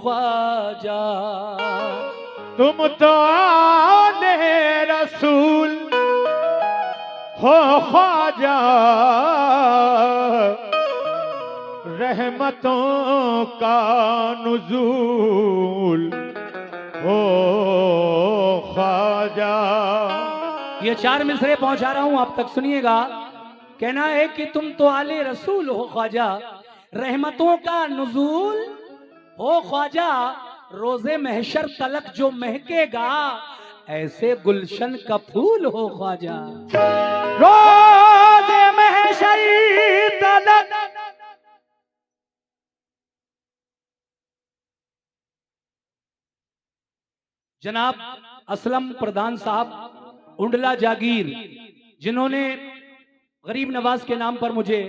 ख्वाजा। तुम तो आले रसूल हो ख्वाजा, रहमतों का नुज़ूल हो ख्वाजा। ये 4 मिसरे पहुंचा रहा हूं, आप तक सुनिएगा। कहना है कि तुम तो आले रसूल हो ख्वाजा, रहमतों का नुज़ूल हो ख्वाजा, रोजे महशर तलक जो महकेगा, ऐसे गुलशन का फूल हो ख्वाजा। रोज़े महशर तलक जनाब असलम प्रधान साहब उंडला जागीर, जिन्होंने गरीब नवाज के नाम पर मुझे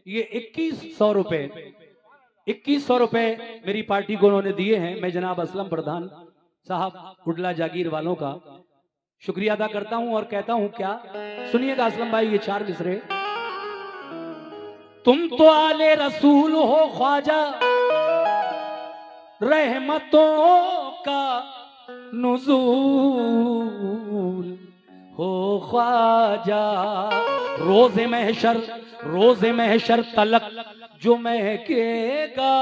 ये 2100 रुपए 2100 रुपए मेरी पार्टी को उन्होंने दिए हैं। मैं जनाब असलम प्रधान साहब उंडला जागीर वालों का शुक्रिया अदा करता हूं और कहता हूं क्या, सुनिएगा असलम भाई ये 4 मिसरे। तुम तो आले रसूल हो ख्वाजा, रहमतों का नुज़ूल हो ख्वाजा, रोज़े महशर तलक जो महकेगा,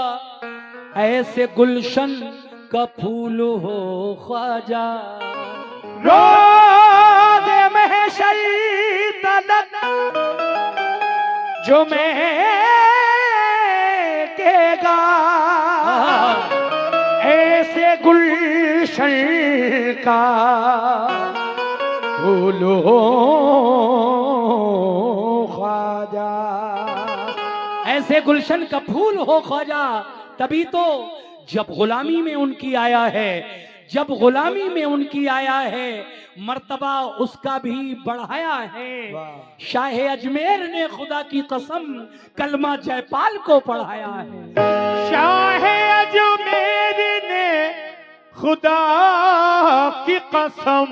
ऐसे गुलशन का फूल हो ख्वाजा। रोज़े महशर तलक जो महकेगा, ऐसे गुलशन का फूल हो ख्वाजा। ऐसे गुलशन का फूल हो ख्वाजा। तभी तो जब गुलामी में उनकी आया है, जब गुलामी में उनकी आया है, मर्तबा उसका भी बढ़ाया है। शाह अजमेर ने खुदा की कसम कलमा जयपाल को पढ़ाया है। शाह अजमेर ने खुदा की कसम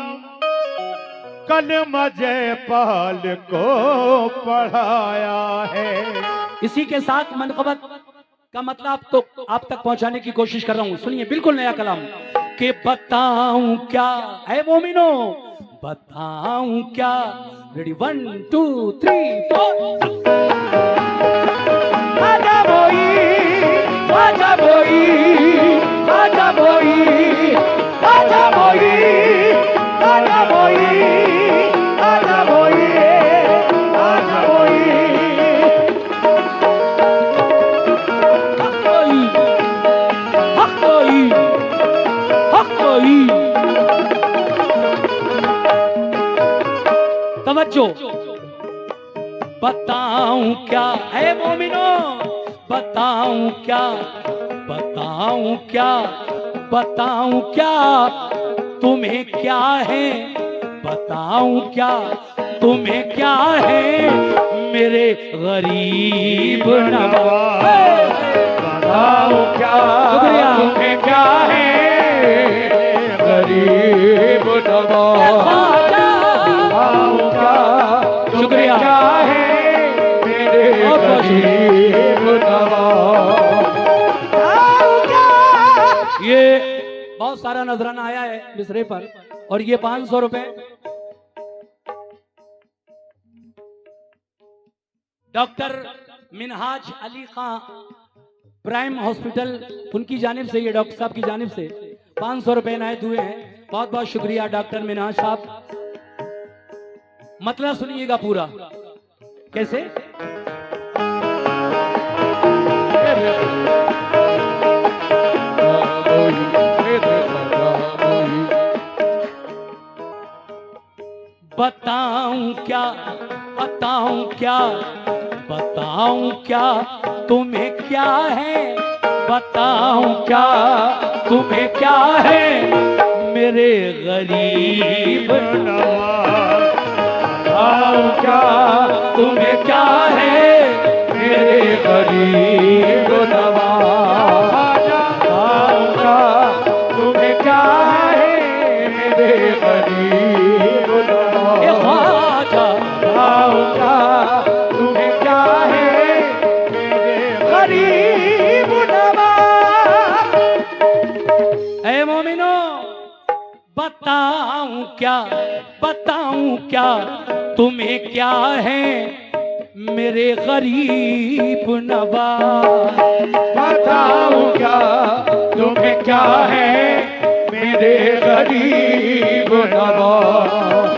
कलमा जयपाल को पढ़ाया है। इसी के साथ मनक़बत का मतलब तो आप तक पहुंचाने की कोशिश कर रहा हूं। सुनिए बिल्कुल नया कलाम कि बताऊं क्या है मोमिनो, बताऊं क्या। रेडी 1 2 3 4। आजा बोई, आजा बोई, आजा बोई, आजा बोई, आजा बोई, आजा बोई, आजा बोई। तवज्जो। बताऊं क्या है मोमिनो, बताऊं क्या, बताऊं क्या, बताऊं क्या तुम्हें क्या है, बताऊं क्या तुम्हें क्या है, मेरे गरीब नवाज। बताओ क्या शुक्रिया। तुम्हें क्या है, गरीब नवाज। बताओ क्या शुक्रिया। क्या है, मेरे गरीब नवाज। ये बहुत सारा नजराना आया है मिसरे पर, और ये 500 रुपए डॉक्टर मिनहाज अली खां प्राइम हॉस्पिटल उनकी जानिब से, ये डॉक्टर साहब की जानिब से 500 रुपए इनायत हुए हैं। बहुत बहुत शुक्रिया डॉक्टर मिनहाज साहब। मतलब सुनिएगा पूरा कैसे। बताऊं क्या, बताऊं क्या, बताऊं क्या तुम्हें क्या है, बताऊं क्या तुम्हें क्या है, मेरे गरीब नवाज। बताओ क्या तुम्हें क्या है, मेरे गरीब नवाज। बताओ क्या तुम्हें क्या है, मेरे गरीब नवाज। ए ख्वाजा। बताओ क्या तुम्हें क्या है, मेरे गरीब नवाज। बताऊं क्या तुम्हें क्या है मेरे गरीब नवाज। बताऊं क्या तुम्हें क्या है मेरे गरीब नवाज।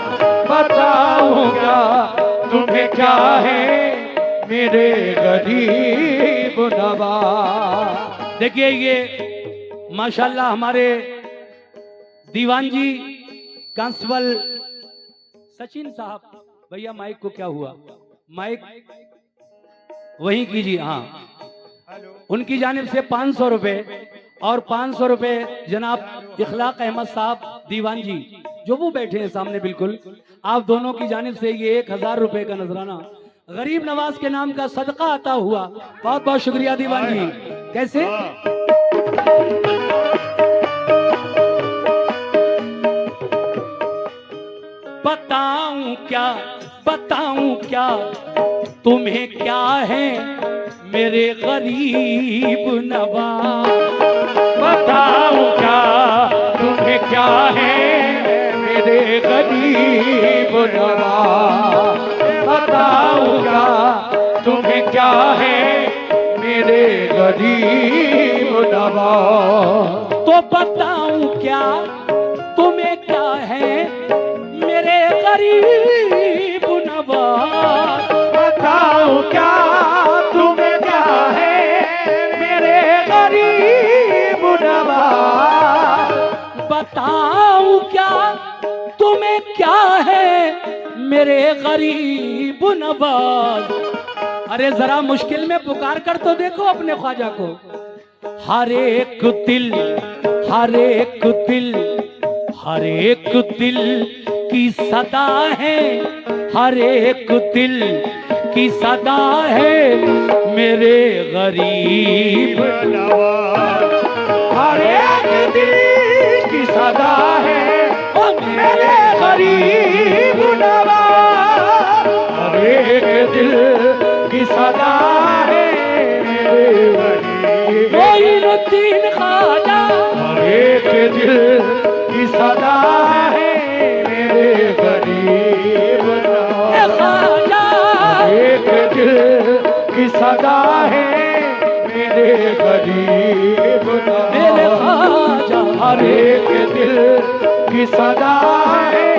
बताऊं क्या तुम्हें क्या है मेरे गरीब नवाज। देखिए ये माशाल्लाह हमारे दीवान जी कांस्टेबल सचिन साहब, भैया माइक को क्या हुआ, माइक वही कीजिए। हाँ, उनकी जानिब से 500 रुपए और 500 रुपए जनाब इखलाक अहमद साहब दीवान जी जो वो बैठे हैं सामने बिल्कुल, आप दोनों की जानिब से ये 1000 रुपए का नजराना गरीब नवाज के नाम का सदका आता हुआ। बहुत बहुत शुक्रिया दीवान जी। कैसे बताऊं क्या तुम्हें क्या है मेरे गरीब नवाज। बताऊं क्या तुम्हें क्या है मेरे गरीब नवाज। बताऊं क्या तुम्हें क्या है मेरे गरीब नवाज। तो बताऊं क्या तुम्हें क्या है मेरे गरीब नवाज। बताऊं क्या तुम्हें क्या है मेरे गरीब नवाज। बताऊं क्या तुम्हें क्या है मेरे गरीब नवाज। अरे जरा मुश्किल में पुकार कर तो देखो अपने ख्वाजा को। हर एक दिल की सदा है, हर एक दिल की सदा है मेरे गरीब नवाज। हर एक दिल की सदा है मेरे गरीब नवाज। हर एक दिल की सदा है मेरे गरीब। मोइनुद्दीन ख्वाजा। हर एक दिल की सदा है मेरे गरीब नवाज। हर एक दिल की सदा है मेरे गरीब नवाज। हर एक दिल की सदा है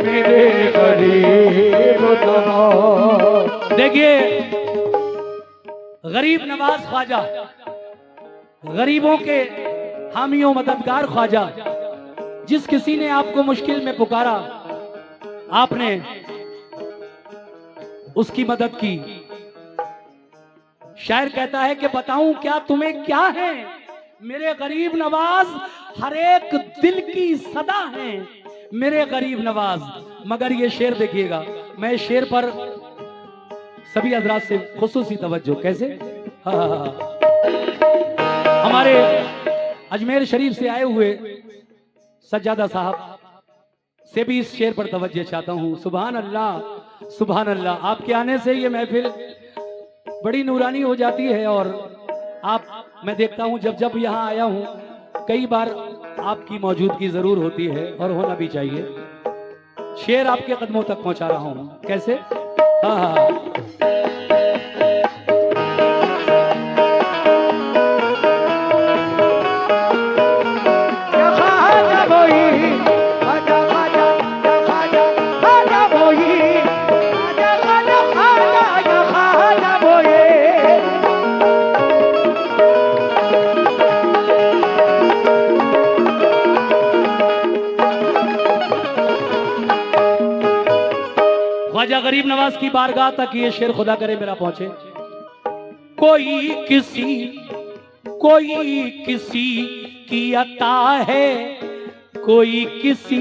मेरे गरीब नवाज। देखिए गरीब नवाज ख्वाजा, गरीबों के हामियों मददगार ख्वाजा, जिस किसी ने आपको मुश्किल में पुकारा आपने उसकी मदद की। शायर कहता है कि बताऊं क्या तुम्हें क्या है मेरे गरीब नवाज। हर एक दिल की सदा है मेरे गरीब नवाज। मगर ये शेर देखिएगा, मैं शेर पर सभी हजरात से खुसूसी तवज्जो। कैसे हमारे अजमेर शरीफ से आए हुए सज्जादा साहब से भी इस शेर पर तवज्जो चाहता हूँ। सुभान अल्लाह सुभान अल्लाह। आपके आने से ये महफिल बड़ी नूरानी हो जाती है और मैं देखता हूँ जब जब यहाँ आया हूँ कई बार आपकी मौजूदगी जरूर होती है और होना भी चाहिए। शेर आपके कदमों तक पहुंचा रहा हूँ। कैसे हाँ ख्वाजा गरीब नवाज की बारगाह तक ये शेर खुदा करे मेरा पहुंचे। कोई किसी की अता है, कोई किसी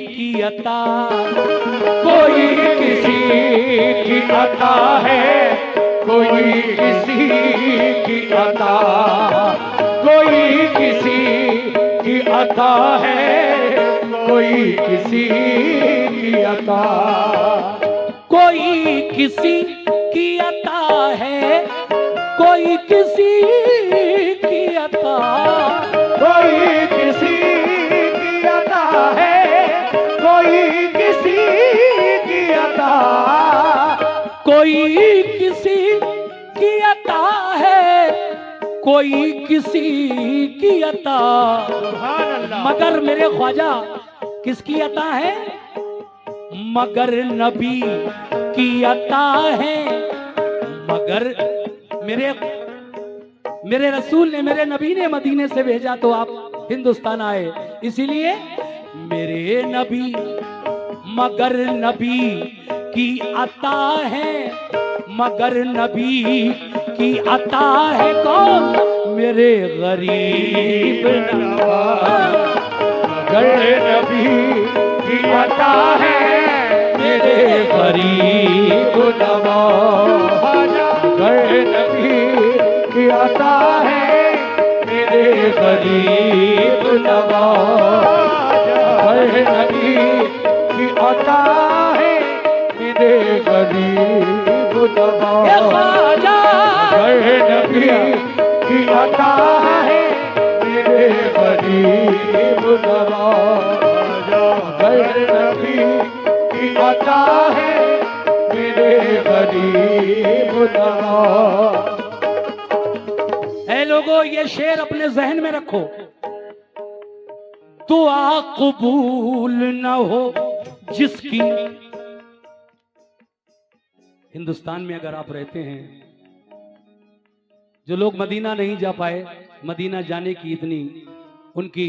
की अता। कोई किसी की अता है, कोई किसी की अता। कोई किसी की अता है, कोई किसी की अता। कोई किसी की अता है, कोई किसी की अता। कोई किसी की अता है, कोई किसी की अता, सुभान अल्लाह। मगर मेरे ख्वाजा किसकी अता है? मगर नबी की अता है। मगर मेरे रसूल ने, मेरे नबी ने मदीने से भेजा तो आप हिंदुस्तान आए, इसीलिए मेरे नबी, मगर नबी की अता है, मगर नबी की अता है कौन? मेरे गरीब नवाज। मगर नबी की अता है मेरे गरीब नवाज। मगर नबी की अता है मेरे गरीब नवाज। मगर नबी की अता है मेरे गरीब नवाज। मगर नबी की अता है मेरे गरीब नवाज। मगर नबी की अता है मेरे गरीब नवाज। ऐ लोगों, ये शेर अपने जहन में रखो। दुआ कबूल न हो जिसकी, हिंदुस्तान में अगर आप रहते हैं, जो लोग मदीना नहीं जा पाए, मदीना जाने की इतनी उनकी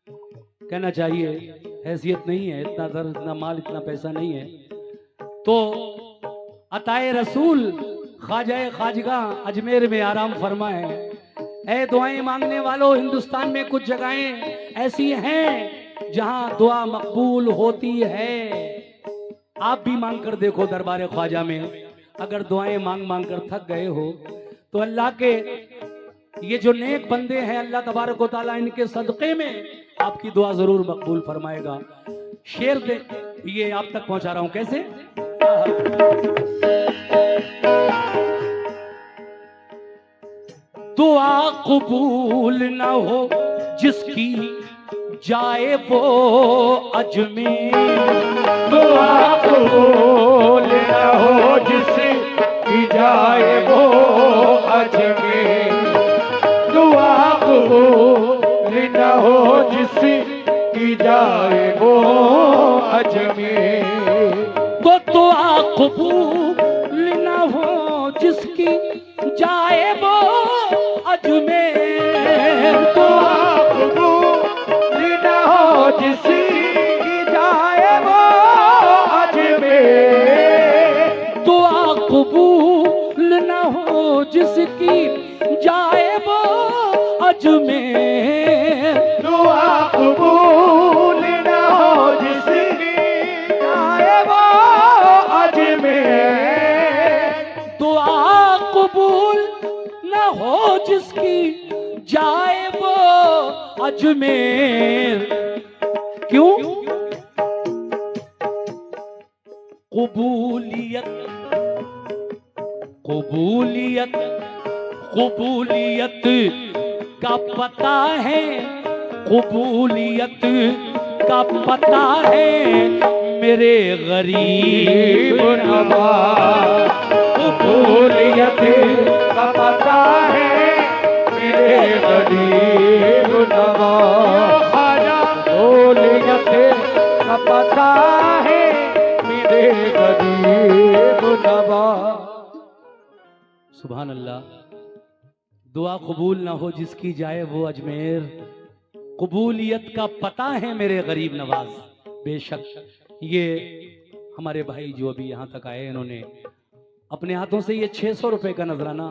कहना चाहिए हैसियत नहीं है, इतना दर, इतना माल, इतना पैसा नहीं है, तो अताए रसूल ख्वाजा खाजगा अजमेर में आराम फरमाए। ऐ दुआएं मांगने वालों, हिंदुस्तान में कुछ जगहें ऐसी हैं जहां दुआ मकबूल होती है। आप भी मांग कर देखो दरबार ख्वाजा में, अगर दुआएं मांग मांग कर थक गए हो तो अल्लाह के ये जो नेक बंदे हैं, अल्लाह तबारक व तआला इनके सदक़े में आपकी दुआ जरूर मकबूल फरमाएगा। शेर दे ये आप तक पहुंचा रहा हूं, कैसे? दुआ कबूल न हो जिसकी जाए वो अजमेर। दुआ कबूल न हो जिसकी जाए वो अजमेर। दुआ कबूल न हो जिसकी जाए वो अजमेर। तो दुआ कबूल न हो जिसकी जाए वो अजमेर। दुआ कबूल न हो जिसकी जाए वो अजमेर। दुआ कबूल न हो जिसकी जाए वो अजमेर। दुआ कबूल न हो जिसकी जाए वो अजमेर। दुआ कबूल न हो जिसकी जाए वो अजमेर। क्यों? कबूलियत, कबूलियत, कबूलियत का पता है, कबूलियत का पता है मेरे गरीब नवाज। कबूलियत का पता है मेरे गरीब नवाज। कबूलियत का पता है मेरे गरीब नवाज। सुभान अल्लाह। दुआ कबूल ना हो जिसकी जाए वो अजमेर। कबूलियत का पता है मेरे गरीब नवाज। बेशक ये हमारे भाई जो अभी यहाँ तक आए, इन्होंने अपने हाथों से ये 600 रुपए का नजराना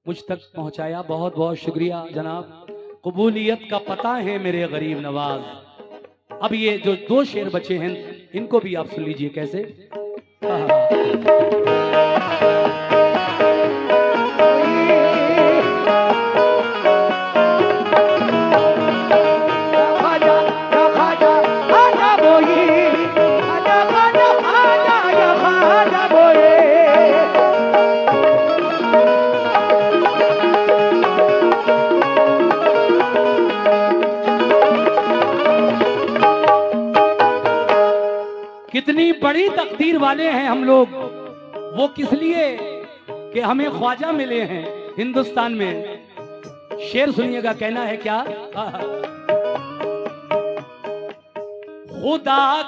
मुझ तक पहुंचाया। बहुत बहुत शुक्रिया जनाब। कबूलियत का पता है मेरे गरीब नवाज। अब ये जो 2 शेर बचे हैं इनको भी आप सुन लीजिए कैसे। कितनी बड़ी तकदीर वाले हैं हम लोग। वो किस लिए कि हमें ख्वाजा मिले हैं हिंदुस्तान में। शेर सुनिएगा, कहना है क्या? खुदा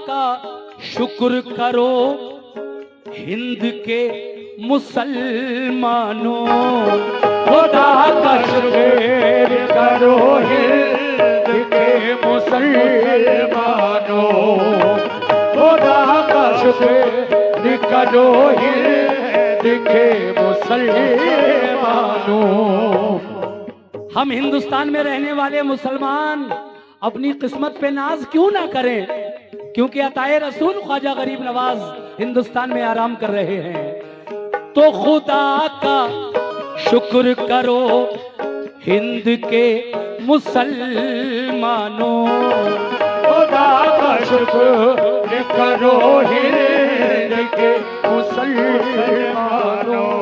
का शुक्र करो हिंद के मुसलमानों, खुदा का शुक्र करो हिंद के मुसलमानों, खुदा का शुक्र करो हिंद के मुसलमानों। हम हिंदुस्तान में रहने वाले मुसलमान अपनी किस्मत पे नाज क्यों ना करें, क्योंकि अताए रसूल ख्वाजा गरीब नवाज हिंदुस्तान में आराम कर रहे हैं। तो खुदा का शुक्र करो हिंद के मुसलमानों, खुदा का शुक्र करो हिंद के मुसलमानों,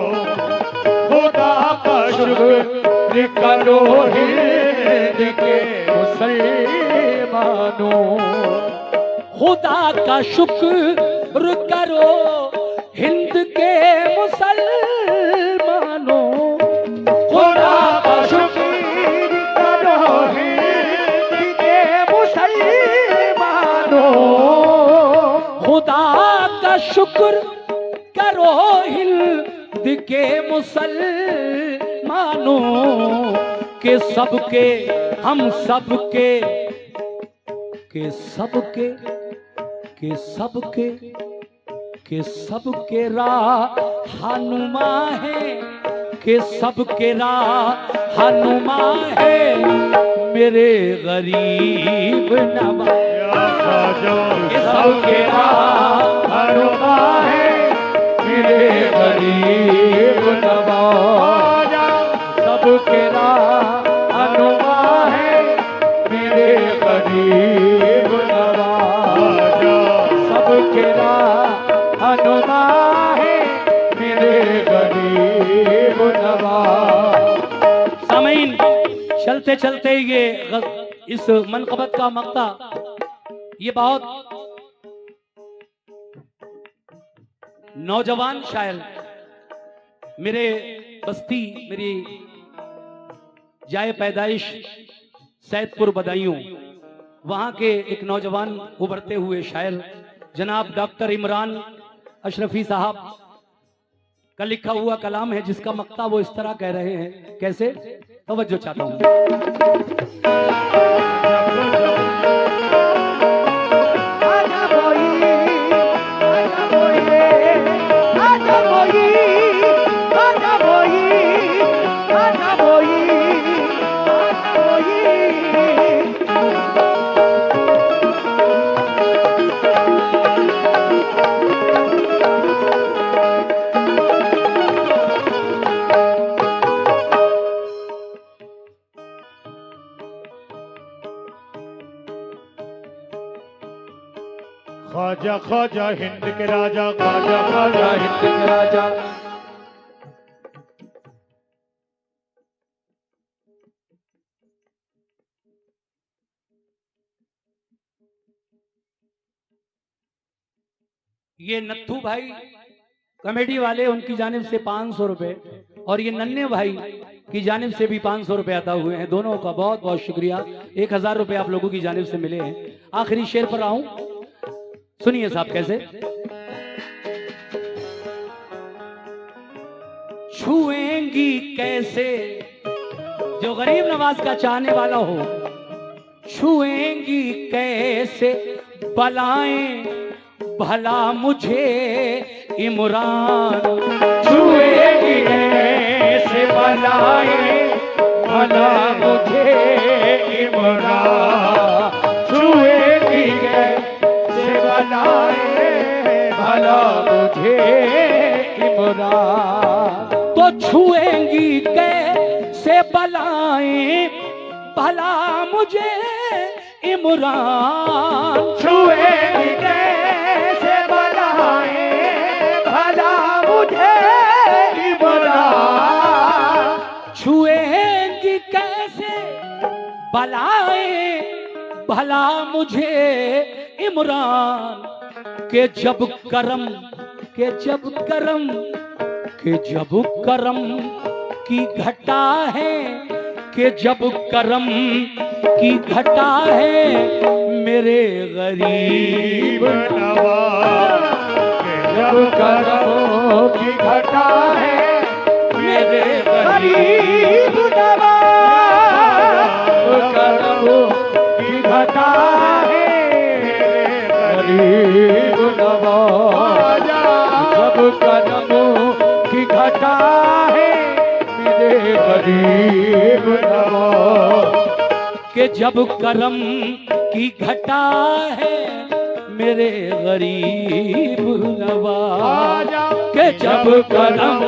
खुदा का शुक्र करो हिंद के मुसलमानों, खुदा का शुक्र करो हिंद के मुसलमानों, खुदा का शुक्र करो हिंद के मुसलमानों, खुदा का शुक्र करो हिंद के मुसलमानों, के सबके हम सबके के सबके रहनुमा है, के सबके रहनुमा है मेरे गरीब नवाज, के सबके रहनुमा है मेरे गरीब नवाज, सबके रहनुमा है मेरे गरीब नवाज, सबके रहनुमा है मेरे गरीब नवाज। सामीन, चलते चलते ये इस मनक़बत का मक्ता, ये बहुत नौजवान शायर, मेरे बस्ती, मेरी जाए पैदाइश सैदपुर बदायूं, वहां के एक नौजवान उभरते हुए शायर जनाब डॉक्टर इमरान अशरफी साहब का लिखा हुआ कलाम है, जिसका मक्ता वो इस तरह कह रहे हैं। कैसे? तवज्जो चाहता हूं। ख्वाजा ख्वाजा हिंद के राजा, ख्वाजा ख्वाजा हिंद के राजा, ये नत्थू भाई कॉमेडी वाले, उनकी जानिब से 500 रुपए, और ये नन्हे भाई की जानिब से भी 500 रुपए अता हुए हैं। दोनों का बहुत बहुत शुक्रिया। 1000 रुपए आप लोगों की जानिब से मिले हैं। आखिरी शेर पर आऊं, सुनिए साहब कैसे। छुएंगी कैसे, जो गरीब नवाज का चाहने वाला हो, छुएंगी कैसे बलाएं भला मुझे इमरान, छुएगी कैसे बलाएं भला मुझे इमरान, छुएगी कैसे बलाएं भला मुझे इमरान। तो छुएंगी कैसे बलाएं भला मुझे इमरान, छुएगी कैसे बलाएं भला मुझे इमरान, छुएंगी कैसे बलाएं भला मुझे इमरान, के जब करम कि जब करम की घटा है, कि जब करम की घटा है मेरे गरीब नवाज जब करम की घटा है मेरे गरीब करम की घटा है गरीब नवाज जब करम की घटा है मेरे गरीब नवाज कि जब करम की घटा है मेरे गरीब नवाज, कि जब करम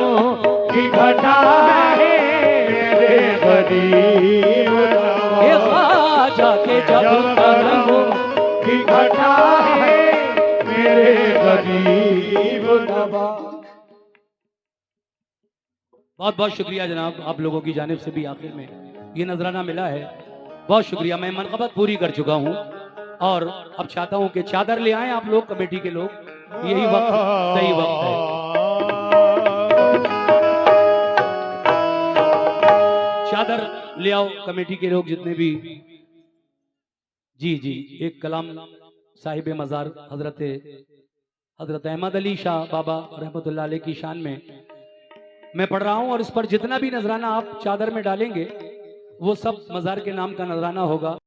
की घटा है मेरे गरीब के ख्वाजा के जब करम की घटा है मेरे गरीब नवाज। बहुत बहुत शुक्रिया जनाब, आप लोगों की जानिब से भी आखिर में ये नजराना मिला है, बहुत शुक्रिया। मैं मनक़बत पूरी कर चुका हूँ और अब चाहता हूँ कि चादर ले आएं आप लोग, कमेटी के लोग, यही वक्त सही वक्त है। चादर ले आओ कमेटी के लोग जितने भी। जी जी, एक कलाम साहिब मज़ार हजरत अहमद अली शाह बाबा रहमतुल्लाह अलैह की शान में मैं पढ़ रहा हूं, और इस पर जितना भी नजराना आप चादर में डालेंगे वो सब मज़ार के नाम का नजराना होगा।